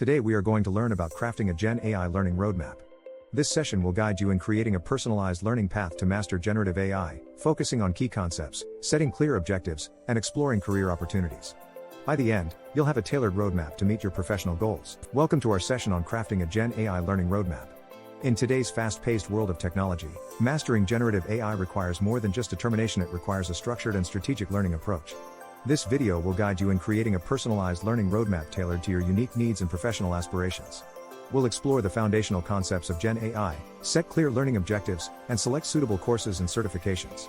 Today we are going to learn about crafting a GenAI Learning Roadmap. This session will guide you in creating a personalized learning path to master generative AI, focusing on key concepts, setting clear objectives, and exploring career opportunities. By the end, you'll have a tailored roadmap to meet your professional goals. Welcome to our session on crafting a GenAI Learning Roadmap. In today's fast-paced world of technology, mastering generative AI requires more than just determination. It requires a structured and strategic learning approach. This video will guide you in creating a personalized learning roadmap tailored to your unique needs and professional aspirations. We'll explore the foundational concepts of GenAI, set clear learning objectives, and select suitable courses and certifications.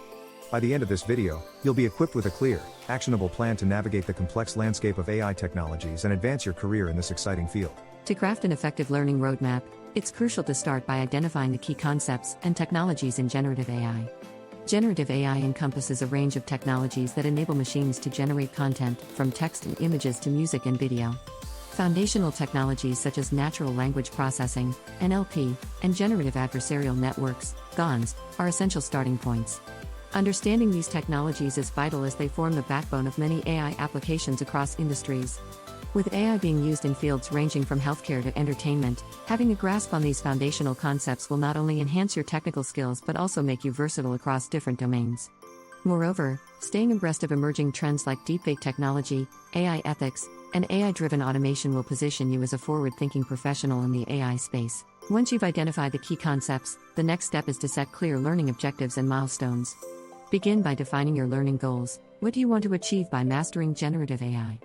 By the end of this video, you'll be equipped with a clear, actionable plan to navigate the complex landscape of AI technologies and advance your career in this exciting field. To craft an effective learning roadmap, it's crucial to start by identifying the key concepts and technologies in generative AI. Generative AI encompasses a range of technologies that enable machines to generate content, from text and images to music and video. Foundational technologies such as natural language processing, NLP, and generative adversarial networks, GANs, are essential starting points. Understanding these technologies is vital as they form the backbone of many AI applications across industries. With AI being used in fields ranging from healthcare to entertainment, having a grasp on these foundational concepts will not only enhance your technical skills but also make you versatile across different domains. Moreover, staying abreast of emerging trends like deepfake technology, AI ethics, and AI-driven automation will position you as a forward-thinking professional in the AI space. Once you've identified the key concepts, the next step is to set clear learning objectives and milestones. Begin by defining your learning goals. What do you want to achieve by mastering generative AI?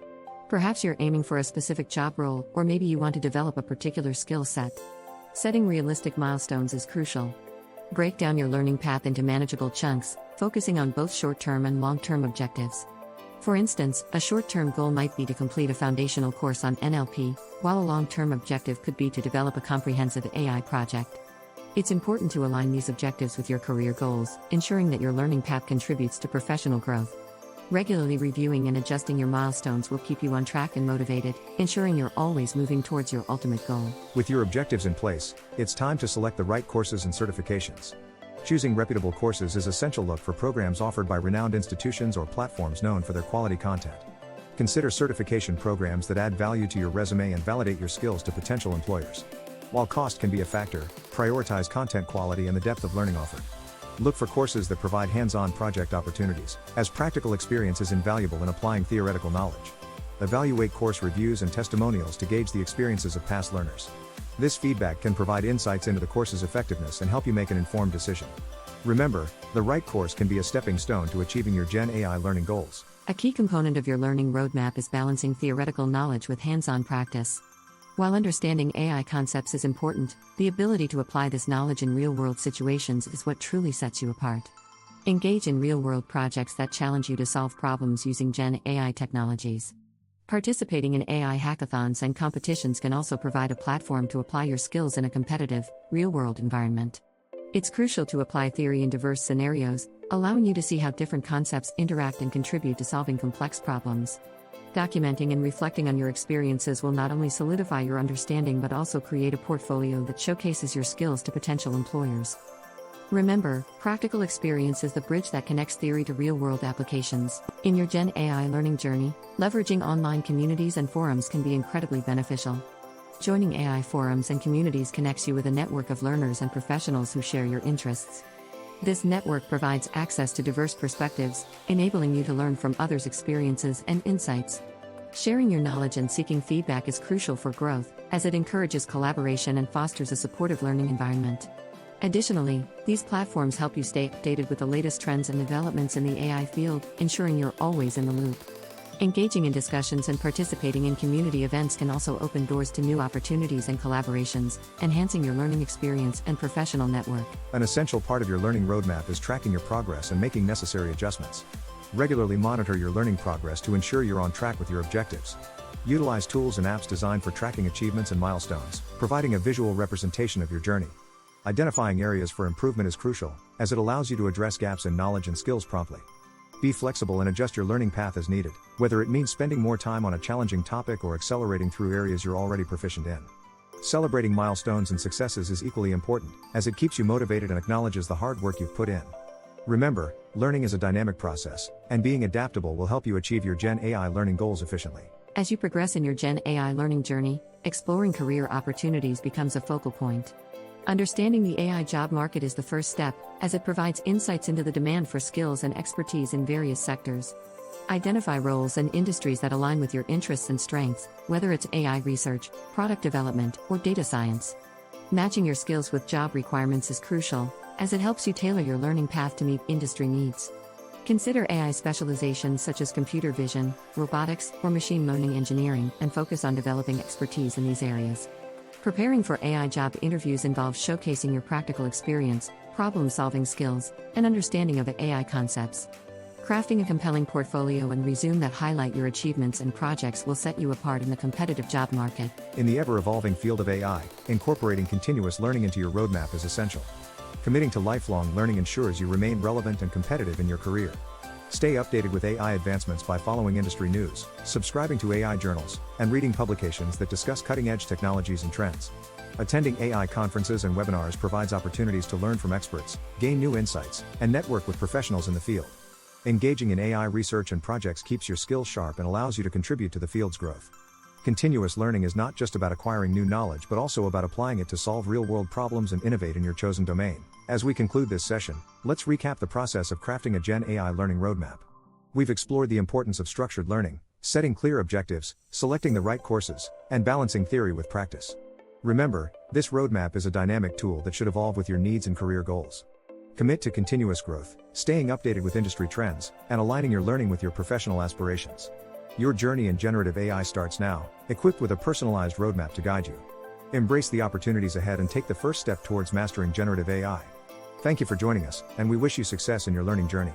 Perhaps you're aiming for a specific job role, or maybe you want to develop a particular skill set. Setting realistic milestones is crucial. Break down your learning path into manageable chunks, focusing on both short-term and long-term objectives. For instance, a short-term goal might be to complete a foundational course on NLP, while a long-term objective could be to develop a comprehensive AI project. It's important to align these objectives with your career goals, ensuring that your learning path contributes to professional growth. Regularly reviewing and adjusting your milestones will keep you on track and motivated, ensuring you're always moving towards your ultimate goal. With your objectives in place, it's time to select the right courses and certifications. Choosing reputable courses is essential. Look for programs offered by renowned institutions or platforms known for their quality content. Consider certification programs that add value to your resume and validate your skills to potential employers. While cost can be a factor, prioritize content quality and the depth of learning offered. Look for courses that provide hands-on project opportunities, as practical experience is invaluable in applying theoretical knowledge. Evaluate course reviews and testimonials to gauge the experiences of past learners. This feedback can provide insights into the course's effectiveness and help you make an informed decision. Remember, the right course can be a stepping stone to achieving your GenAI learning goals. A key component of your learning roadmap is balancing theoretical knowledge with hands-on practice. While understanding AI concepts is important, the ability to apply this knowledge in real-world situations is what truly sets you apart. Engage in real-world projects that challenge you to solve problems using GenAI technologies. Participating in AI hackathons and competitions can also provide a platform to apply your skills in a competitive, real-world environment. It's crucial to apply theory in diverse scenarios, allowing you to see how different concepts interact and contribute to solving complex problems. Documenting and reflecting on your experiences will not only solidify your understanding but also create a portfolio that showcases your skills to potential employers. Remember, practical experience is the bridge that connects theory to real-world applications. In your GenAI learning journey, leveraging online communities and forums can be incredibly beneficial. Joining AI forums and communities connects you with a network of learners and professionals who share your interests. This network provides access to diverse perspectives, enabling you to learn from others' experiences and insights. Sharing your knowledge and seeking feedback is crucial for growth, as it encourages collaboration and fosters a supportive learning environment. Additionally, these platforms help you stay updated with the latest trends and developments in the AI field, ensuring you're always in the loop. Engaging in discussions and participating in community events can also open doors to new opportunities and collaborations, enhancing your learning experience and professional network. An essential part of your learning roadmap is tracking your progress and making necessary adjustments. Regularly monitor your learning progress to ensure you're on track with your objectives. Utilize tools and apps designed for tracking achievements and milestones, providing a visual representation of your journey. Identifying areas for improvement is crucial, as it allows you to address gaps in knowledge and skills promptly. Be flexible and adjust your learning path as needed, whether it means spending more time on a challenging topic or accelerating through areas you're already proficient in. Celebrating milestones and successes is equally important, as it keeps you motivated and acknowledges the hard work you've put in. Remember, learning is a dynamic process, and being adaptable will help you achieve your GenAI learning goals efficiently. As you progress in your Gen AI learning journey, exploring career opportunities becomes a focal point. Understanding the AI job market is the first step, as it provides insights into the demand for skills and expertise in various sectors. Identify roles and industries that align with your interests and strengths, whether it's AI research, product development, or data science. Matching your skills with job requirements is crucial, as it helps you tailor your learning path to meet industry needs. Consider AI specializations such as computer vision, robotics, or machine learning engineering, and focus on developing expertise in these areas. Preparing for AI job interviews involves showcasing your practical experience, problem-solving skills, and understanding of AI concepts. Crafting a compelling portfolio and resume that highlight your achievements and projects will set you apart in the competitive job market. In the ever-evolving field of AI, incorporating continuous learning into your roadmap is essential. Committing to lifelong learning ensures you remain relevant and competitive in your career. Stay updated with AI advancements by following industry news, subscribing to AI journals, and reading publications that discuss cutting-edge technologies and trends. Attending AI conferences and webinars provides opportunities to learn from experts, gain new insights, and network with professionals in the field. Engaging in AI research and projects keeps your skills sharp and allows you to contribute to the field's growth. Continuous learning is not just about acquiring new knowledge but also about applying it to solve real-world problems and innovate in your chosen domain. As we conclude this session, let's recap the process of crafting a Gen AI learning roadmap. We've explored the importance of structured learning, setting clear objectives, selecting the right courses, and balancing theory with practice. Remember, this roadmap is a dynamic tool that should evolve with your needs and career goals. Commit to continuous growth, staying updated with industry trends, and aligning your learning with your professional aspirations. Your journey in generative AI starts now, equipped with a personalized roadmap to guide you. Embrace the opportunities ahead and take the first step towards mastering generative AI. Thank you for joining us, and we wish you success in your learning journey.